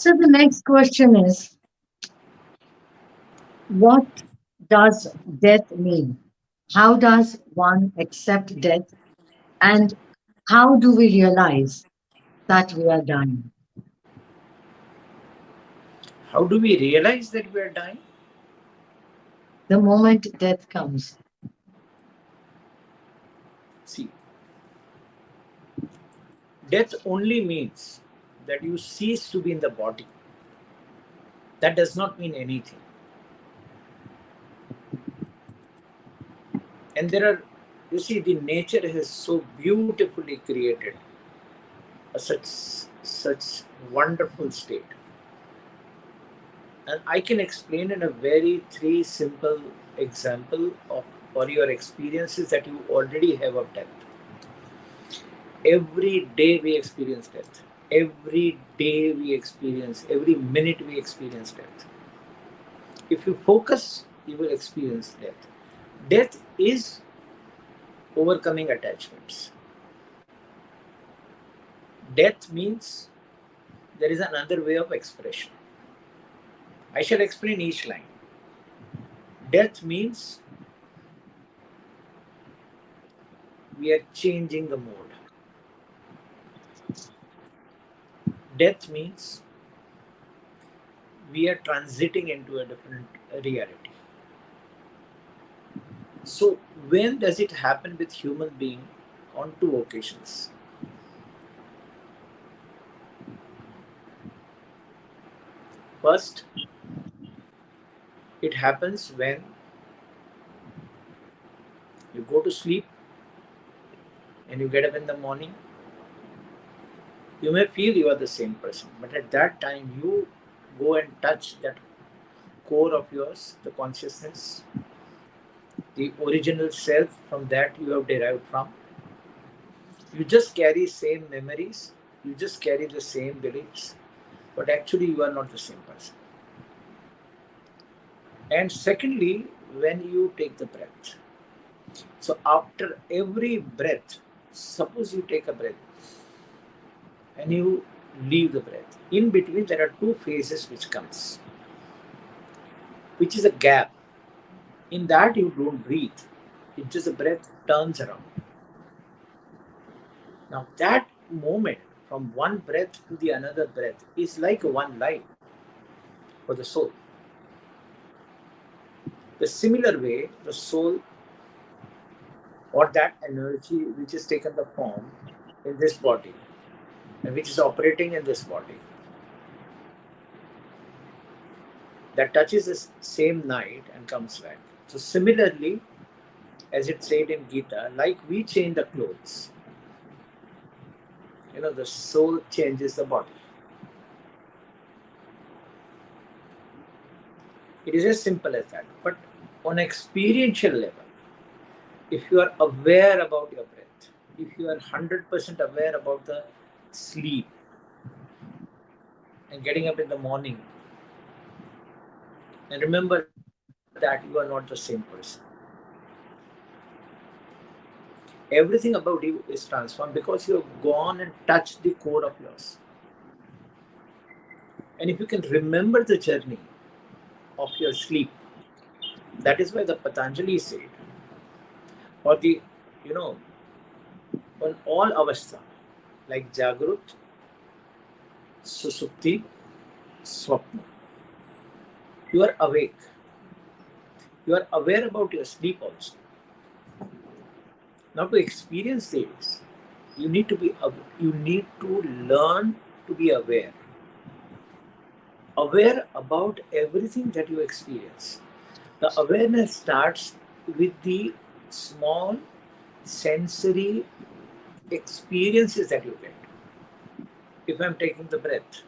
So the next question is, what does death mean? How does one accept death? And how do we realize that we are dying? How do we realize that we are dying? The moment death comes. See, death only means that you cease to be in the body. That does not mean anything. And there are, you see, the nature has so beautifully created such wonderful state. And I can explain in a very three simple example of or your experiences that you already have of death. Every day we experience death. Every day we experience, every minute we experience death. If you focus, you will experience death. Death is overcoming attachments. Death means there is another way of expression. I shall explain each line. Death means we are changing the mode. Death means we are transiting into a different reality. So when does it happen with human being? On two occasions. First, it happens when you go to sleep and you get up in the morning. You may feel you are the same person, but at that time you go and touch that core of yours, the consciousness, the original self from that you have derived from. You just carry same memories, you just carry the same beliefs, but actually you are not the same person. And secondly, when you take the breath. So after every breath, suppose you take a breath and you leave the breath. In between there are two phases which comes, which is a gap. In that you don't breathe. It just the breath turns around. Now that moment from one breath to the another breath is like one life for the soul. The similar way, the soul or that energy which is taken the form in this body and which is operating in this body that touches the same night and comes back. So similarly, as it said in Gita, like we change the clothes, the soul changes the body. It is as simple as that. But on experiential level, if you are aware about your breath, if you are 100% aware about the sleep and getting up in the morning, and remember that you are not the same person. Everything about you is transformed because you have gone and touched the core of yours. And if you can remember the journey of your sleep, that is why the Patanjali said, or the, you know, on all avastha, like Jagrut, Susupti, Swapna, you are awake. You are aware about your sleep also. Now to experience this, you need to learn to be aware. Aware about everything that you experience. The awareness starts with the small sensory experiences that you get. If I'm taking the breath,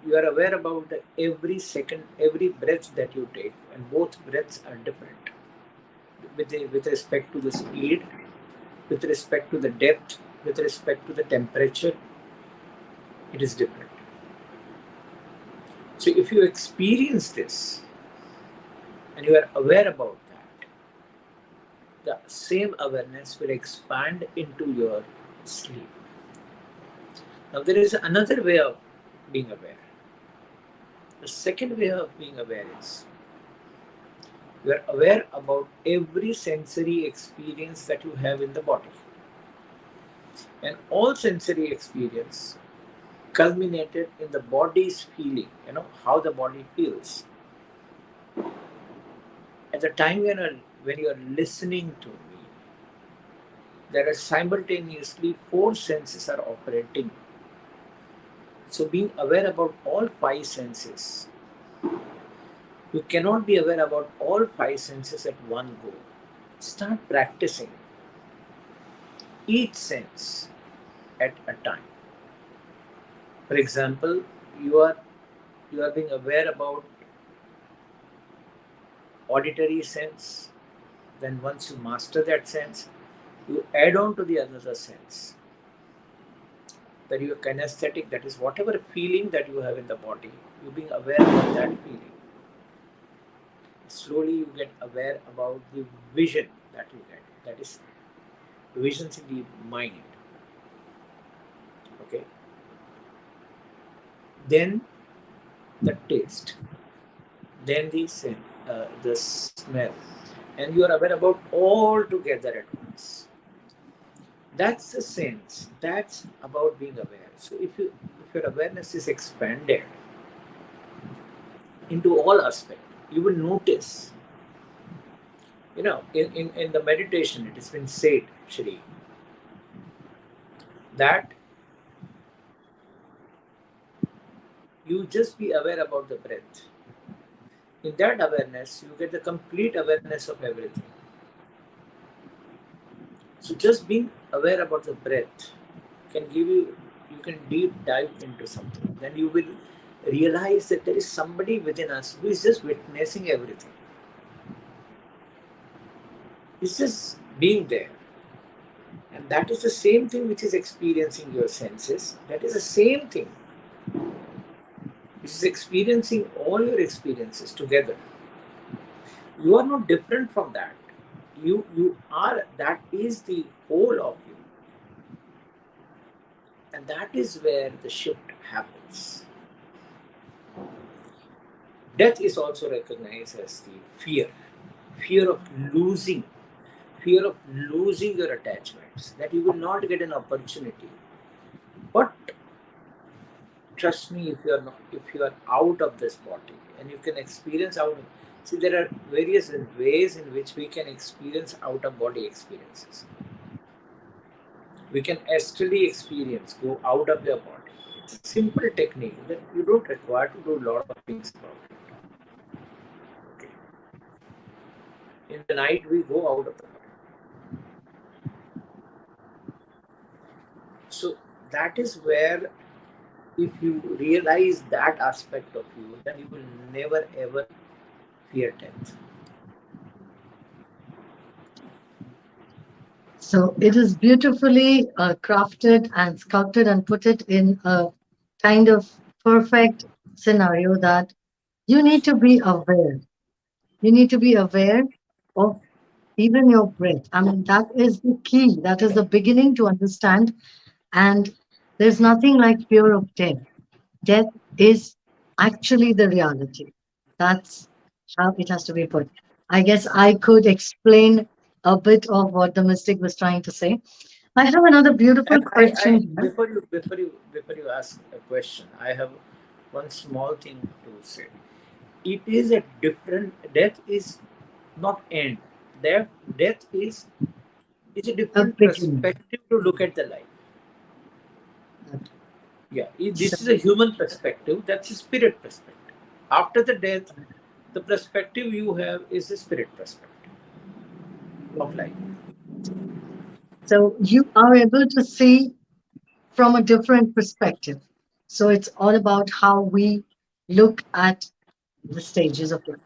you are aware about every second, every breath that you take, and both breaths are different with respect to the speed, with respect to the depth, with respect to the temperature. It is different. So if you experience this and you are aware about that, the same awareness will expand into your sleep. Now, there is another way of being aware. The second way of being aware is you are aware about every sensory experience that you have in the body. And all sensory experience culminated in the body's feeling, how the body feels. At the time when you are listening to me, there are simultaneously four senses are operating. So being aware about all five senses, you cannot be aware about all five senses at one go. Start practicing each sense at a time. For example, you are you are being aware about auditory sense. Then once you master that sense, you add on to the another sense. That you are kinesthetic, that is whatever feeling that you have in the body, you being aware of that feeling. Slowly you get aware about the vision that you get. That is visions in the mind. Okay. Then the taste, then the smell, and you are aware about all together at once. That's the sense. That's about being aware. So if your awareness is expanded into all aspects, you will notice. In the meditation, it has been said, Shri, that you just be aware about the breath. In that awareness, you get the complete awareness of everything. So just being aware about the breath can give you can deep dive into something. Then you will realize that there is somebody within us who is just witnessing everything. It's just being there. And that is the same thing which is experiencing your senses. That is the same thing which is experiencing all your experiences together. You are not different from that. You are, that is the whole of you. And that is where the shift happens. Death is also recognized as the fear of losing, fear of losing your attachments, that you will not get an opportunity. But trust me, if you are out of this body and you can experience see, there are various ways in which we can experience out of body experiences. We can astrally experience, go out of your body. It's a simple technique that you don't require to do a lot of things about it. Okay. In the night, we go out of the body. So that is where, if you realize that aspect of you, then you will never ever fear death. So it is beautifully crafted and sculpted and put it in a kind of perfect scenario that you need to be aware. You need to be aware of even your breath. I mean, that is the key. That is the beginning to understand. And there's nothing like fear of death. Death is actually the reality. That's how it has to be put. I guess I could explain a bit of what the mystic was trying to say. I have another beautiful And I question here. before you ask a question, I have one small thing to say. It is a different, death is not end. Death is a A different beginning. perspective to look at the life. Okay. Yeah, So, this is a human perspective. That's a spirit perspective. After the death, the perspective you have is a spirit perspective of life. so you are able to see from a different perspective. So it's all about how we look at the stages of life.